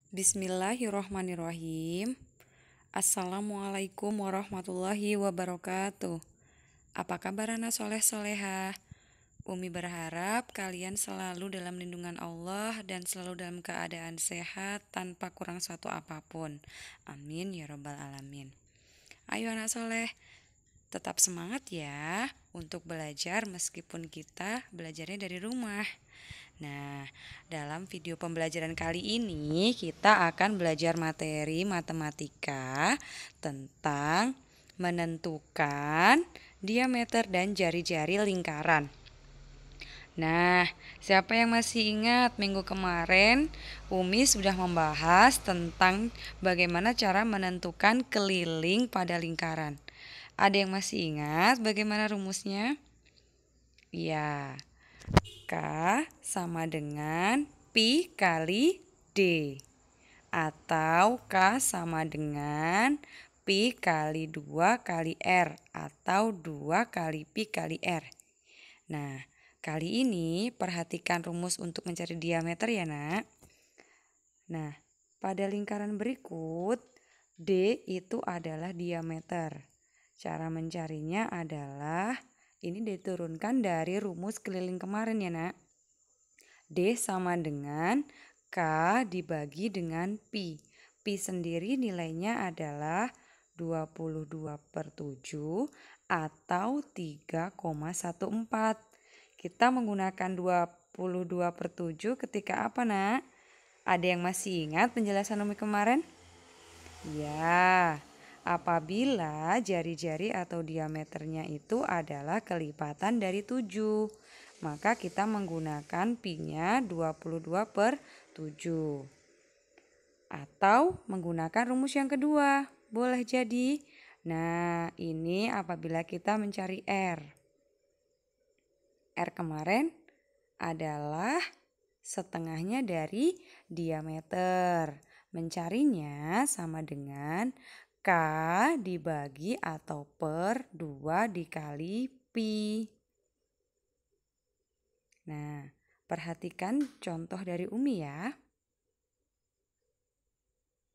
Bismillahirrohmanirrohim. Assalamualaikum warahmatullahi wabarakatuh. Apa kabar anak soleh-solehah? Umi berharap kalian selalu dalam lindungan Allah dan selalu dalam keadaan sehat tanpa kurang suatu apapun. Amin ya robbal alamin. Ayo anak soleh, tetap semangat ya untuk belajar meskipun kita belajarnya dari rumah. Nah, dalam video pembelajaran kali ini kita akan belajar materi matematika tentang menentukan diameter dan jari-jari lingkaran. Nah, siapa yang masih ingat minggu kemarin Umi sudah membahas tentang bagaimana cara menentukan keliling pada lingkaran. Ada yang masih ingat bagaimana rumusnya? Ya. K sama dengan Pi kali D. Atau K sama dengan Pi kali 2 kali R. Atau 2 kali Pi kali R. Nah, kali ini perhatikan rumus untuk mencari diameter ya nak. Nah, pada lingkaran berikut D itu adalah diameter. Cara mencarinya adalah ini diturunkan dari rumus keliling kemarin ya nak. D sama dengan K dibagi dengan Pi. Pi sendiri nilainya adalah 22/7 atau 3,14. Kita menggunakan 22/7 ketika apa nak? Ada yang masih ingat penjelasan Umi kemarin? Ya, apabila jari-jari atau diameternya itu adalah kelipatan dari 7, maka kita menggunakan pi-nya 22/7. Atau menggunakan rumus yang kedua, boleh jadi. Nah, ini apabila kita mencari R. R kemarin adalah setengahnya dari diameter. Mencarinya sama dengan K dibagi atau per 2 dikali Pi. Nah, perhatikan contoh dari Umi ya.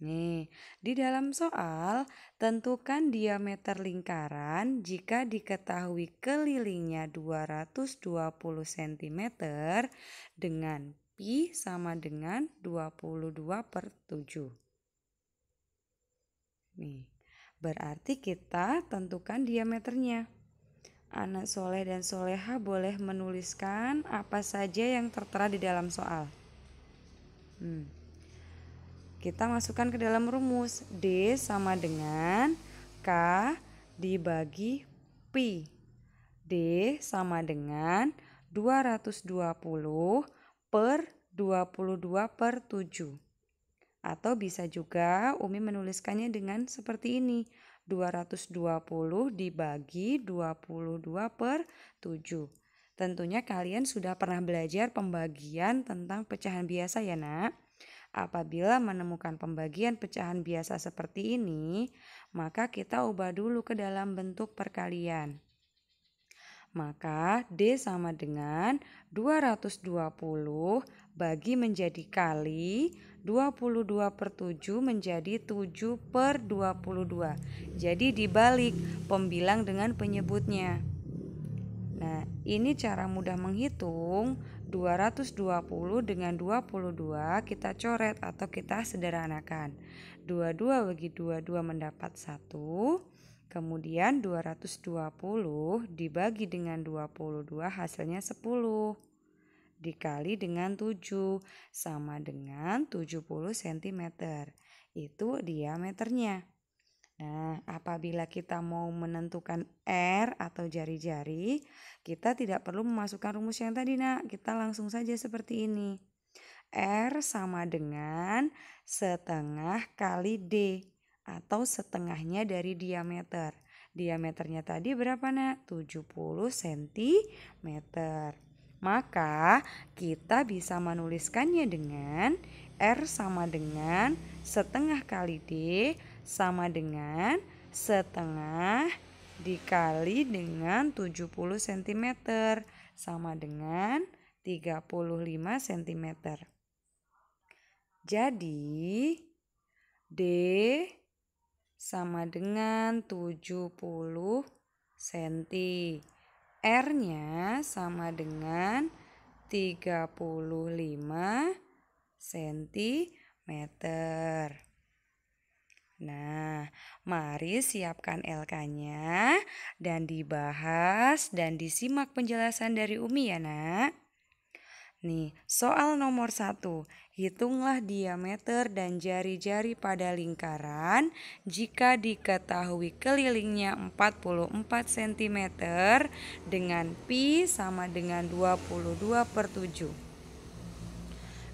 Nih, di dalam soal, tentukan diameter lingkaran jika diketahui kelilingnya 220 cm dengan Pi sama dengan 22/7. Nih, berarti kita tentukan diameternya. Anak soleh dan soleha boleh menuliskan apa saja yang tertera di dalam soal. Kita masukkan ke dalam rumus. D sama dengan K dibagi Pi. D sama dengan 220 per 22/7. Atau bisa juga Umi menuliskannya dengan seperti ini. 220 dibagi 22/7. Tentunya kalian sudah pernah belajar pembagian tentang pecahan biasa ya nak. Apabila menemukan pembagian pecahan biasa seperti ini, maka kita ubah dulu ke dalam bentuk perkalian. Maka D sama dengan 220 bagi menjadi kali 22/7 menjadi 7/22. Jadi dibalik pembilang dengan penyebutnya. Nah, ini cara mudah menghitung. 220 dengan 22 kita coret atau kita sederhanakan. 22 bagi 22 mendapat 1. Kemudian 220 dibagi dengan 22 hasilnya 10. Dikali dengan 7 sama dengan 70 cm. Itu diameternya. Nah, apabila kita mau menentukan R atau jari-jari, kita tidak perlu memasukkan rumus yang tadi nak. Kita langsung saja seperti ini. R sama dengan setengah kali D atau setengahnya dari diameter. Diameternya tadi berapa nak? 70 cm. Maka kita bisa menuliskannya dengan R sama dengan setengah kali D sama dengan setengah dikali dengan 70 cm sama dengan 35 cm. Jadi D sama dengan 70 cm. R-nya sama dengan 35 cm. Nah, mari siapkan LK-nya dan dibahas dan disimak penjelasan dari Umi ya, Nak. Nih, soal nomor 1. Hitunglah diameter dan jari-jari pada lingkaran jika diketahui kelilingnya 44 cm dengan pi sama dengan 22/7.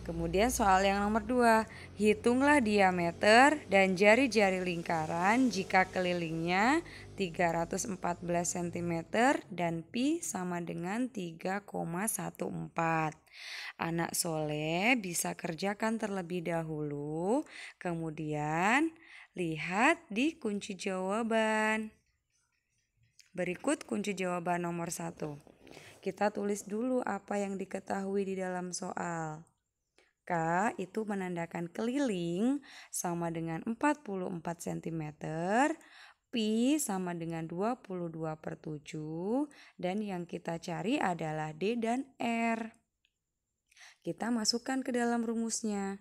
Kemudian soal yang nomor 2, hitunglah diameter dan jari-jari lingkaran jika kelilingnya 314 cm dan pi sama dengan 3,14. Anak soleh bisa kerjakan terlebih dahulu, kemudian lihat di kunci jawaban. Berikut kunci jawaban nomor 1. Kita tulis dulu apa yang diketahui di dalam soal. K itu menandakan keliling sama dengan 44 cm, pi sama dengan 22/7, dan yang kita cari adalah D dan R. Kita masukkan ke dalam rumusnya.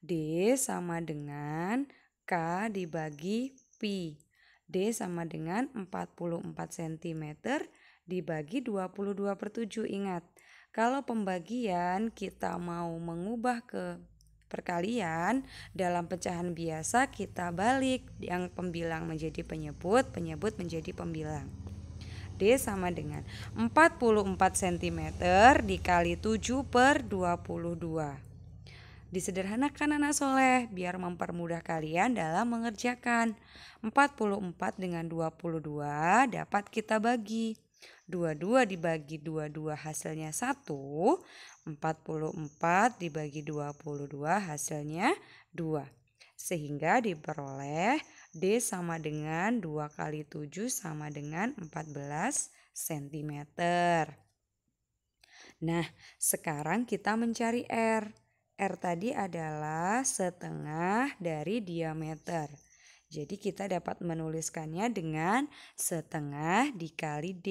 D sama dengan K dibagi pi. D sama dengan 44 cm dibagi 22/7. Ingat, kalau pembagian kita mau mengubah ke perkalian, dalam pecahan biasa kita balik yang pembilang menjadi penyebut, penyebut menjadi pembilang. D sama dengan 44 cm dikali 7/22. Disederhanakan anak soleh biar mempermudah kalian dalam mengerjakan. 44 dengan 22 dapat kita bagi. 22 dibagi 22 hasilnya 1. 44 dibagi 22 hasilnya 2. Sehingga diperoleh D sama dengan 2 kali 7 sama dengan 14 cm. Nah, sekarang kita mencari R. R tadi adalah setengah dari diameter. Jadi kita dapat menuliskannya dengan setengah dikali D.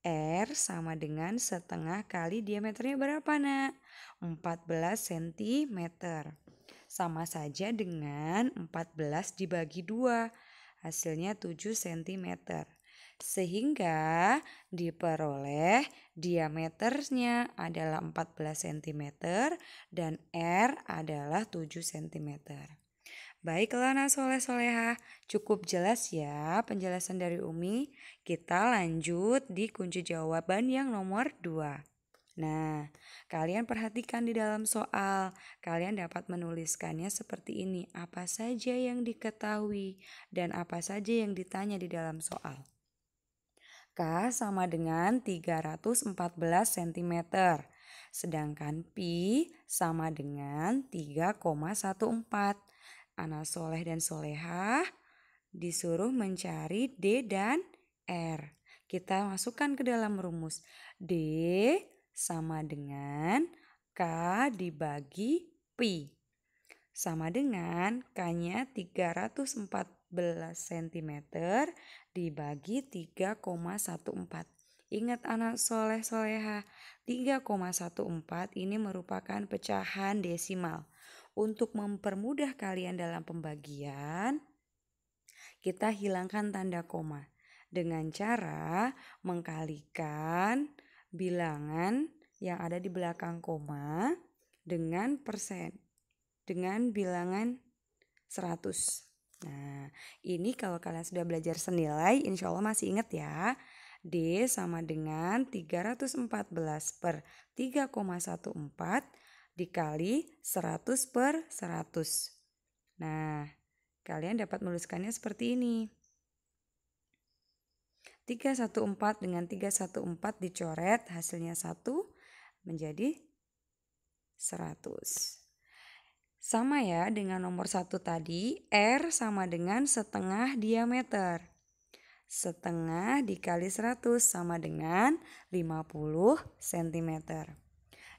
R sama dengan setengah kali diameternya berapa, Nak? 14 cm. Sama saja dengan 14 dibagi 2. Hasilnya 7 cm. Sehingga diperoleh diameternya adalah 14 cm dan R adalah 7 cm. Baiklah anak soleh-solehah, cukup jelas ya penjelasan dari Umi. Kita lanjut di kunci jawaban yang nomor 2. Nah, kalian perhatikan di dalam soal. Kalian dapat menuliskannya seperti ini. Apa saja yang diketahui dan apa saja yang ditanya di dalam soal. K sama dengan 314 cm. Sedangkan pi sama dengan 3,14. Anak soleh dan solehah disuruh mencari D dan R. Kita masukkan ke dalam rumus. D sama dengan K dibagi pi. Sama dengan K-nya 314 cm dibagi 3,14. Ingat anak soleh-soleha, 3,14 ini merupakan pecahan desimal. Untuk mempermudah kalian dalam pembagian, kita hilangkan tanda koma dengan cara mengkalikan bilangan yang ada di belakang koma dengan persen, dengan bilangan 100. Nah, ini kalau kalian sudah belajar senilai, insya Allah masih ingat ya. D sama dengan 314 per 3,14 dikali 100/100. Nah, kalian dapat menuliskannya seperti ini. 314 dengan 314 dicoret, hasilnya 1 menjadi 100. Sama ya dengan nomor 1 tadi, R sama dengan setengah diameter. Setengah dikali 100 sama dengan 50 cm.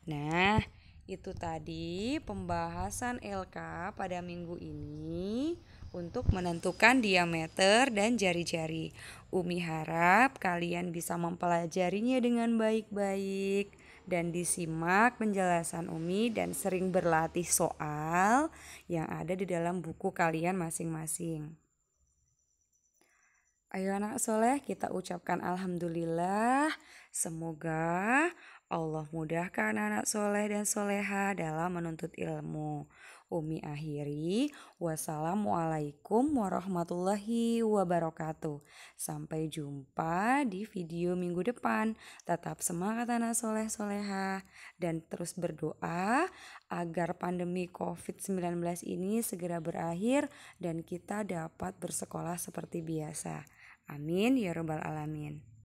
Nah, Itu tadi pembahasan LK pada minggu ini untuk menentukan diameter dan jari-jari. Umi harap kalian bisa mempelajarinya dengan baik-baik dan disimak penjelasan Umi dan sering berlatih soal yang ada di dalam buku kalian masing-masing. Ayo anak soleh, kita ucapkan alhamdulillah. Semoga Allah mudahkan anak soleh dan soleha dalam menuntut ilmu. Umi akhiri, wassalamualaikum warahmatullahi wabarakatuh. Sampai jumpa di video minggu depan. Tetap semangat anak soleh soleha dan terus berdoa agar pandemi COVID-19 ini segera berakhir dan kita dapat bersekolah seperti biasa. Amin ya robbal alamin.